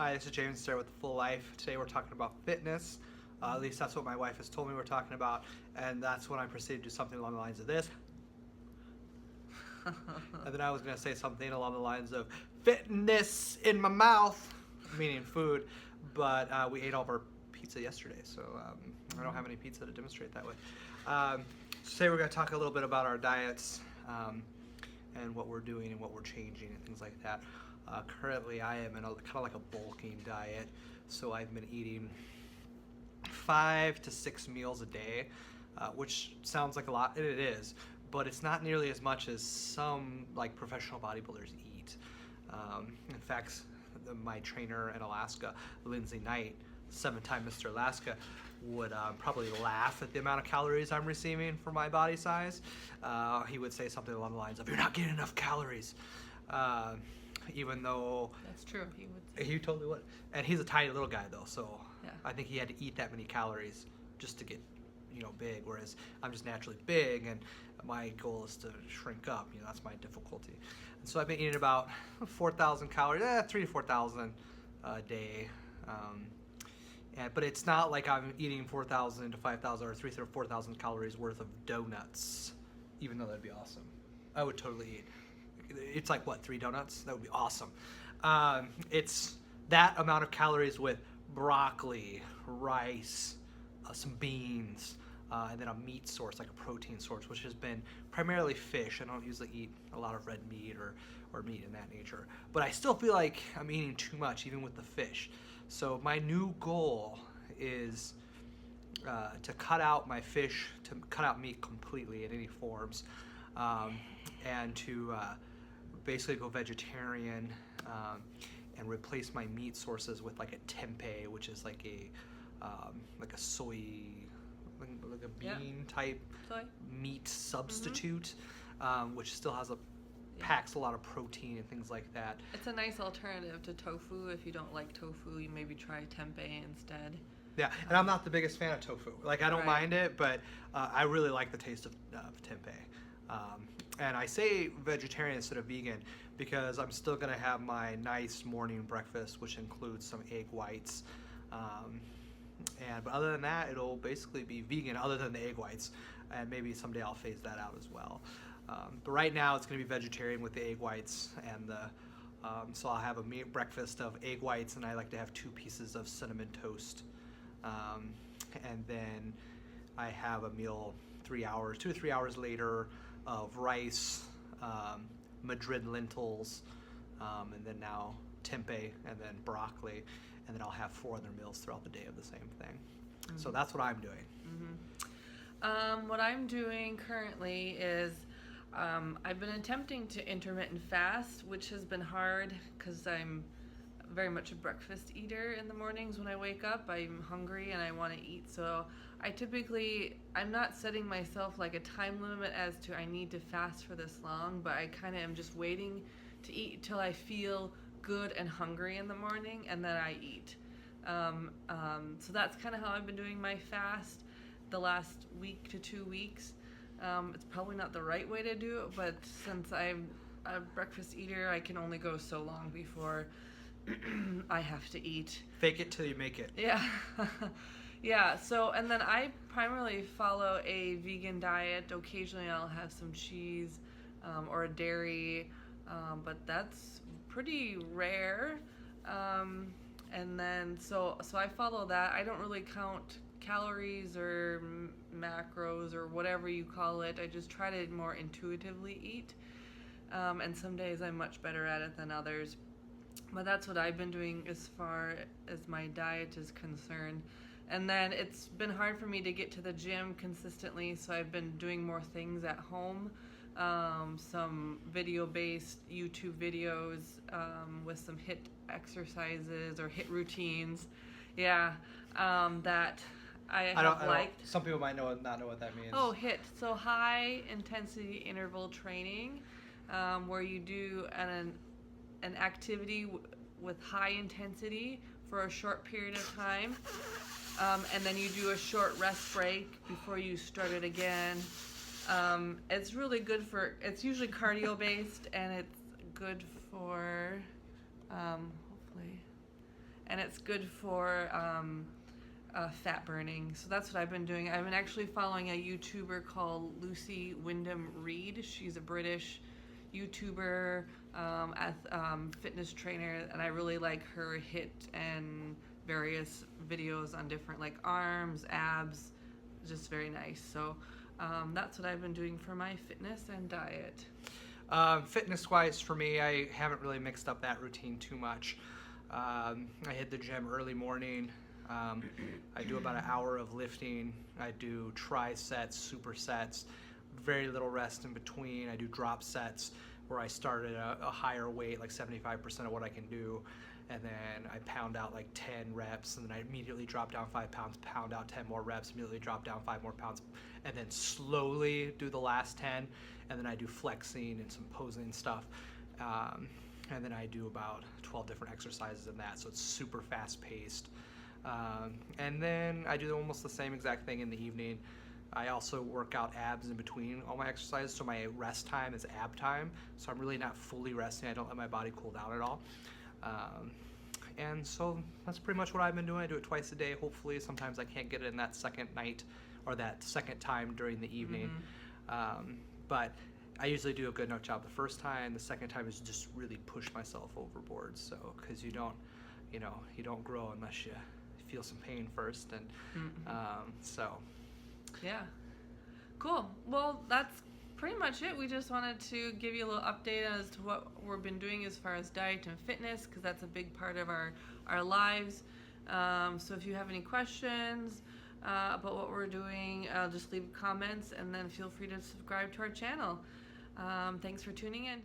Hi, this is James Starr with The Full Life. Today we're talking about fitness. At least that's what my wife has told me we're talking about, and that's when I proceeded to do something along the lines of this. And then I was going to say something along the lines of fitness in my mouth, meaning food, but we ate all of our pizza yesterday, so I don't have any pizza to demonstrate that with. Today we're going to talk a little bit about our diets and what we're doing and what we're changing and things like that. Currently I am in kind of like a bulking diet, so I've been eating 5 to 6 meals a day, which sounds like a lot, and it is, but it's not nearly as much as some like professional bodybuilders eat. In fact, my trainer in Alaska, Lindsay Knight, 7-time Mr. Alaska, would probably laugh at the amount of calories I'm receiving for my body size. He would say something along the lines of, "You're not getting enough calories." Even though that's true, he would. He totally would, and he's a tiny little guy though, so yeah. I think he had to eat that many calories just to get, big. Whereas I'm just naturally big, and my goal is to shrink up. That's my difficulty. And so I've been eating about 4,000 calories, 3,000 to 4,000 a day. But it's not like I'm eating 4,000 to 5,000 or 3,000 or 4,000 calories worth of donuts, even though that'd be awesome. I would totally eat. It's like, what, 3 donuts? That would be awesome. It's that amount of calories with broccoli, rice, some beans, and then a meat source, like a protein source, which has been primarily fish. I don't usually eat a lot of red meat or meat in that nature. But I still feel like I'm eating too much, even with the fish. So my new goal is to cut out my fish, to cut out meat completely in any forms, and to basically go vegetarian and replace my meat sources with like a tempeh, which is like a soy, like a bean type meat substitute, which still has packs a lot of protein and things like that. It's a nice alternative to tofu. If you don't like tofu, you maybe try tempeh instead. Yeah, and I'm not the biggest fan of tofu. Like, I don't mind it, but I really like the taste of tempeh. And I say vegetarian instead of vegan because I'm still going to have my nice morning breakfast, which includes some egg whites. But other than that, it'll basically be vegan other than the egg whites. And maybe someday I'll phase that out as well. But right now it's going to be vegetarian with the egg whites. And so I'll have a breakfast of egg whites, and I like to have 2 pieces of cinnamon toast. And then I have a meal 2 to 3 hours later of rice, Madrid lentils, and then now tempeh, and then broccoli, and then I'll have 4 other meals throughout the day of the same thing. Mm-hmm. So that's what I'm doing. Mm-hmm. What I'm doing currently is I've been attempting to intermittent fast, which has been hard because I'm very much a breakfast eater in the mornings. When I wake up, I'm hungry and I want to eat, so I'm not setting myself like a time limit as to I need to fast for this long, but I kind of am just waiting to eat till I feel good and hungry in the morning, and then I eat. So that's kind of how I've been doing my fast the last week to 2 weeks. It's probably not the right way to do it, but since I'm a breakfast eater, I can only go so long before I have to eat. Fake it till you make it. Yeah. Yeah, so, and then I primarily follow a vegan diet. Occasionally I'll have some cheese or a dairy, but that's pretty rare. And then, so I follow that. I don't really count calories or macros or whatever you call it. I just try to more intuitively eat. And some days I'm much better at it than others. But that's what I've been doing as far as my diet is concerned. And then it's been hard for me to get to the gym consistently, so I've been doing more things at home. Some video-based YouTube videos with some HIIT exercises or HIIT routines. Yeah, that I have liked. Some people might not know what that means. Oh, HIIT. So high intensity interval training, where you do an activity with high intensity for a short period of time, and then you do a short rest break before you start it again. It's really good for, it's usually cardio based, and it's good for, hopefully, and it's good for fat burning. So that's what I've been doing. I've been actually following a YouTuber called Lucy Wyndham-Read. She's a British YouTuber, fitness trainer, and I really like her HIIT and various videos on different like arms, abs, just very nice. So that's what I've been doing for my fitness and diet. Fitness-wise, for me, I haven't really mixed up that routine too much. I hit the gym early morning. I do about an hour of lifting. I do trisets, supersets, very little rest in between. I do drop sets where I start at a higher weight, like 75% of what I can do, and then I pound out like 10 reps, and then I immediately drop down 5 pounds, pound out 10 more reps, immediately drop down 5 more pounds, and then slowly do the last 10, and then I do flexing and some posing stuff. And then I do about 12 different exercises in that, so it's super fast paced. And then I do almost the same exact thing in the evening. I also work out abs in between all my exercises, so my rest time is ab time, so I'm really not fully resting. I don't let my body cool down at all. And so that's pretty much what I've been doing. I do it twice a day, hopefully. Sometimes I can't get it in that second night or that second time during the evening. But I usually do a good enough job the first time. The second time is just really push myself overboard. So, because you don't grow unless you feel some pain first. And so. Yeah. Cool. Well, that's pretty much it. We just wanted to give you a little update as to what we've been doing as far as diet and fitness, because that's a big part of our lives. So if you have any questions about what we're doing, just leave comments, and then feel free to subscribe to our channel. Thanks for tuning in.